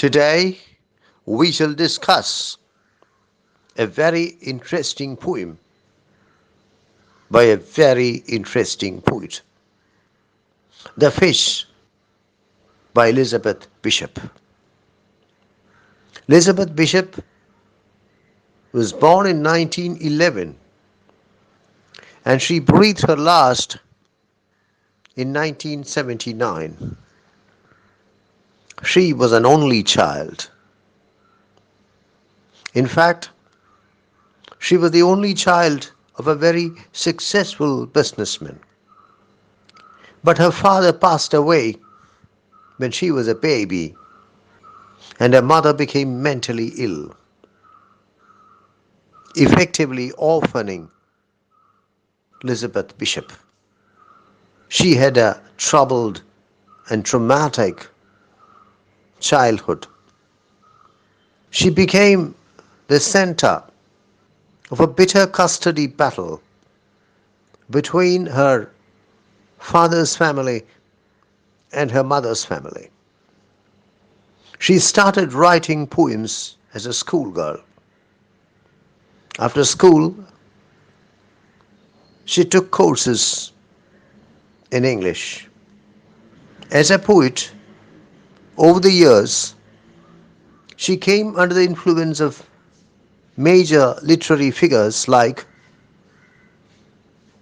Today we shall discuss a very interesting poem by a very interesting poet, The Fish by Elizabeth Bishop. Elizabeth Bishop was born in 1911 and she breathed her last in 1979. She was an only child. In fact, she was the only child of a very successful businessman. But her father passed away when she was a baby and her mother became mentally ill, effectively orphaning Elizabeth Bishop. She had a troubled and traumatic childhood. She became the center of a bitter custody battle between her father's family and her mother's family. She started writing poems as a schoolgirl. After school, she took courses in English. As a poet, over the years, she came under the influence of major literary figures like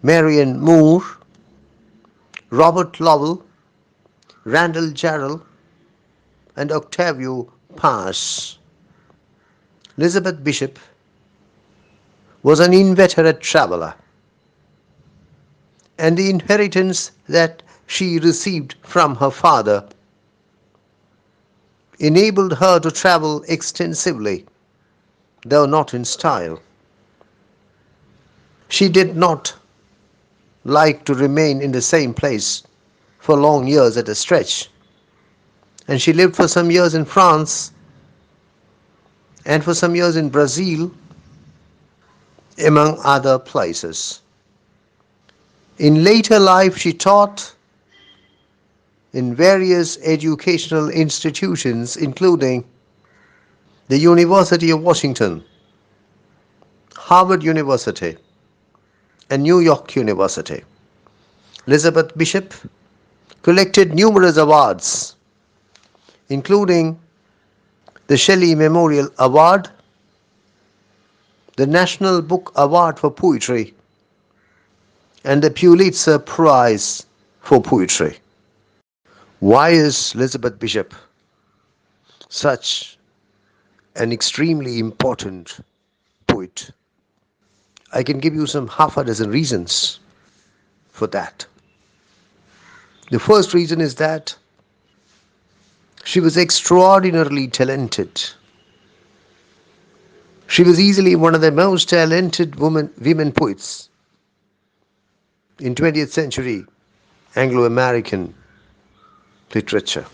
Marian Moore, Robert Lowell, Randall Jarrell, and Octavio Paz. Elizabeth Bishop was an inveterate traveler, and the inheritance that she received from her father enabled her to travel extensively, though not in style. She did not like to remain in the same place for long years at a stretch, and she lived for some years in France and for some years in Brazil, among other places. In later life, she taught in various educational institutions, including the University of Washington, Harvard University, and New York University. Elizabeth Bishop collected numerous awards, including the Shelley Memorial Award, the National Book Award for Poetry, and the Pulitzer Prize for Poetry. Why is Elizabeth Bishop such an extremely important poet? I can give you some half a dozen reasons for that. The first reason is that she was extraordinarily talented. She was easily one of the most talented women poets in 20th century Anglo-American literature.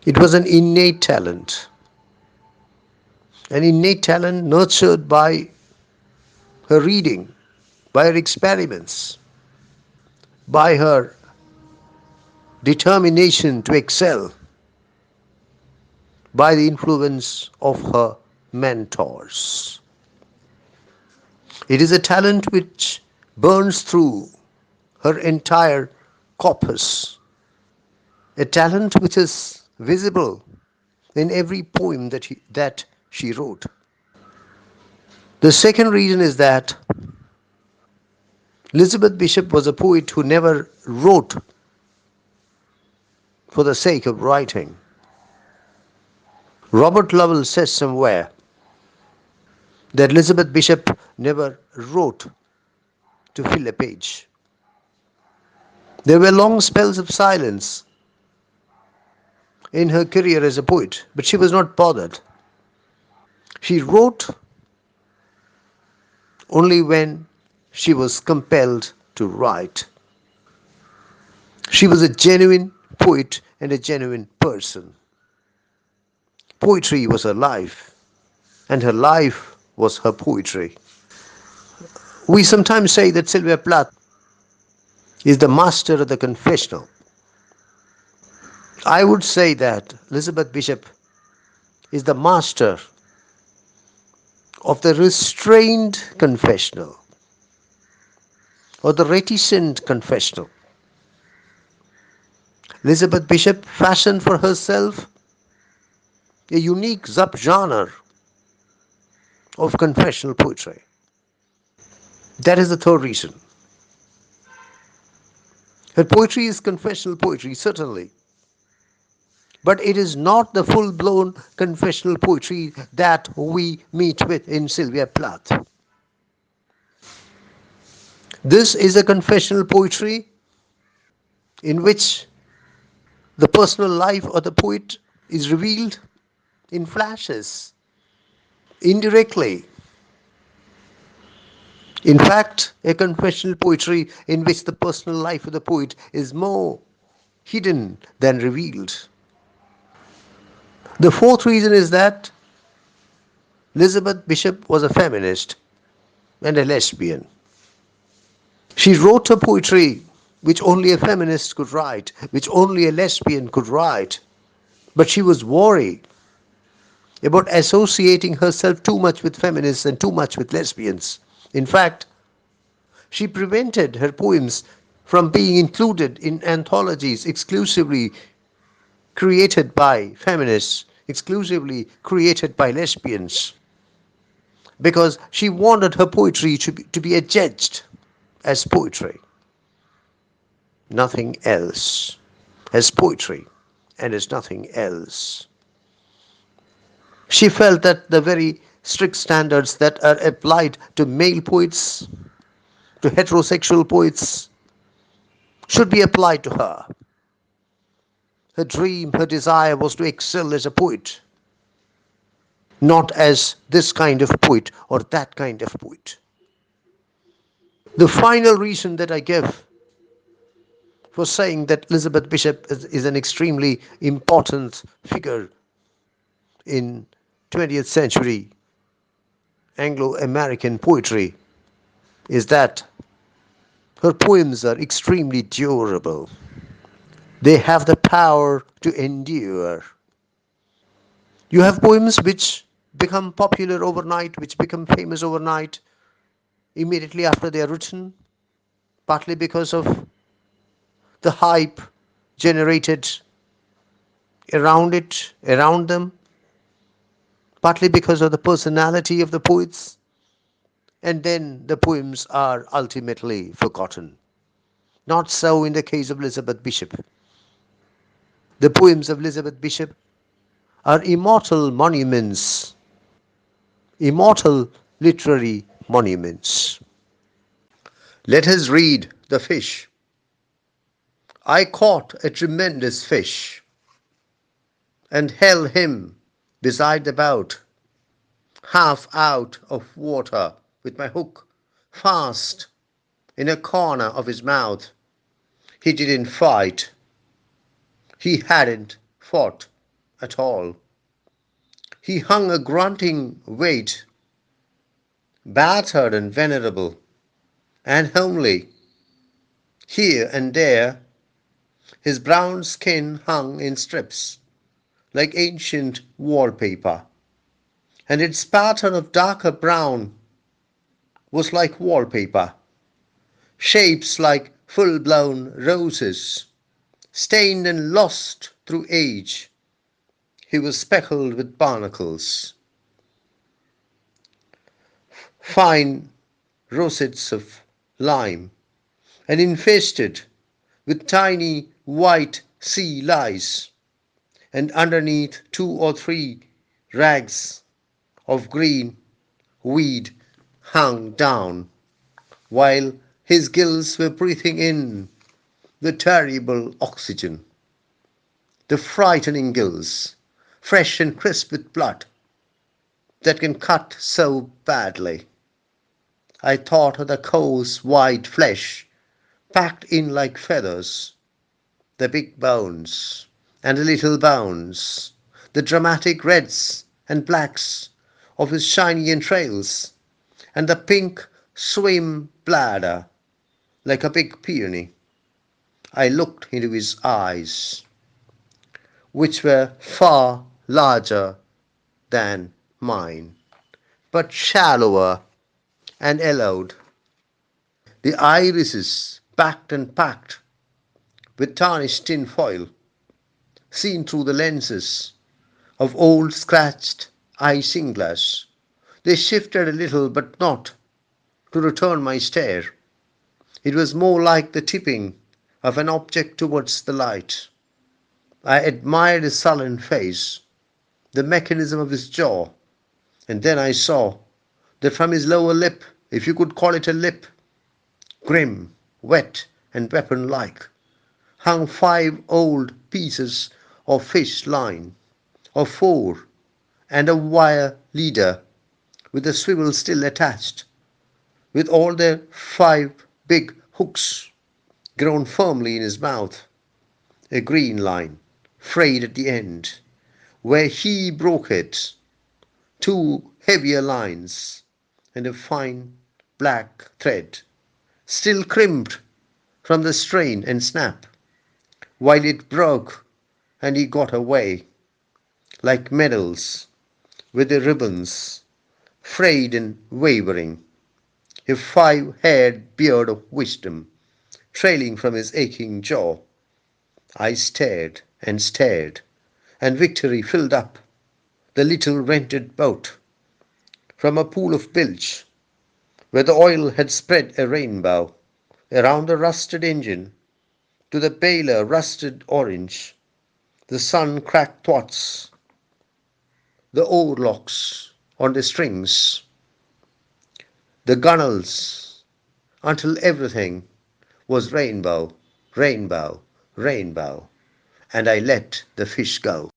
It was an innate talent nurtured by her reading, by her experiments, by her determination to excel, by the influence of her mentors. It is a talent which burns through her entire corpus, a talent which is visible in every poem that she wrote. The second reason is that Elizabeth Bishop was a poet who never wrote for the sake of writing. Robert Lowell says somewhere that Elizabeth Bishop never wrote to fill a page. There were long spells of silence in her career as a poet, but she was not bothered. She wrote only when she was compelled to write. She was a genuine poet and a genuine person. Poetry was her life, and her life was her poetry. We sometimes say that Sylvia Plath is the master of the confessional. I would say that Elizabeth Bishop is the master of the restrained confessional or the reticent confessional. Elizabeth Bishop fashioned for herself a unique subgenre of confessional poetry. That is the third reason. Her poetry is confessional poetry, certainly, but it is not the full blown confessional poetry that we meet with in Sylvia Plath. This is a confessional poetry in which the personal life of the poet is revealed in flashes, indirectly. In fact, a confessional poetry in which the personal life of the poet is more hidden than revealed. The fourth reason is that Elizabeth Bishop was a feminist and a lesbian. She wrote a poetry which only a feminist could write, which only a lesbian could write. But she was worried about associating herself too much with feminists and too much with lesbians. In fact, she prevented her poems from being included in anthologies exclusively created by feminists, exclusively created by lesbians, because she wanted her poetry to be adjudged as poetry, nothing else, as poetry and as nothing else. She felt that the very strict standards that are applied to male poets, to heterosexual poets, should be applied to her. Her dream, her desire was to excel as a poet, not as this kind of poet or that kind of poet. The final reason that I give for saying that Elizabeth Bishop is an extremely important figure in 20th century Anglo-American poetry is that her poems are extremely durable. They have the power to endure. You have poems which become popular overnight, which become famous overnight, immediately after they are written, partly because of the hype generated around them, partly because of the personality of the poets, and then the poems are ultimately forgotten. Not so in the case of Elizabeth Bishop. The poems of Elizabeth Bishop are immortal monuments, immortal literary monuments. Let us read The Fish. I caught a tremendous fish and held him beside the boat, half out of water, with my hook fast in a corner of his mouth. He didn't fight. He hadn't fought at all. He hung a grunting weight, battered and venerable and homely. Here and there his brown skin hung in strips like ancient wallpaper, and its pattern of darker brown was like wallpaper. Shapes like full-blown roses, stained and lost through age. He was speckled with barnacles, fine rosettes of lime, and infested with tiny white sea lice, and underneath 2 or 3 rags of green weed hung down, while his gills were breathing in the terrible oxygen, the frightening gills, fresh and crisp with blood, that can cut so badly. I thought of the coarse white flesh packed in like feathers, the big bones and the little bones, the dramatic reds and blacks of his shiny entrails, and the pink swim bladder like a big peony. I looked into his eyes. which were far larger than mine, but shallower and yellowed. The irises, backed and packed with tarnished tin foil, seen through the lenses of old scratched eye-glass. They shifted a little, but not to return my stare. It was more like the tipping of an object towards the light. I admired his sullen face, the mechanism of his jaw, and then I saw that from his lower lip, if you could call it a lip, grim, wet, and weapon-like, hung 5 old pieces of fish line, or 4, and a wire leader with a swivel still attached, with all their 5 big hooks grown firmly in his mouth, a green line, frayed at the end, where he broke it, 2 heavier lines, and a fine black thread, still crimped from the strain and snap, while it broke and he got away, like medals with their ribbons, frayed and wavering, a 5-haired beard of wisdom trailing from his aching jaw. I stared and stared, and victory filled up the little rented boat from a pool of bilge where the oil had spread a rainbow around the rusted engine to the paler rusted orange. The sun cracked thwarts, the oarlocks on the strings, the gunnels, until everything was rainbow, rainbow, rainbow, and I let the fish go.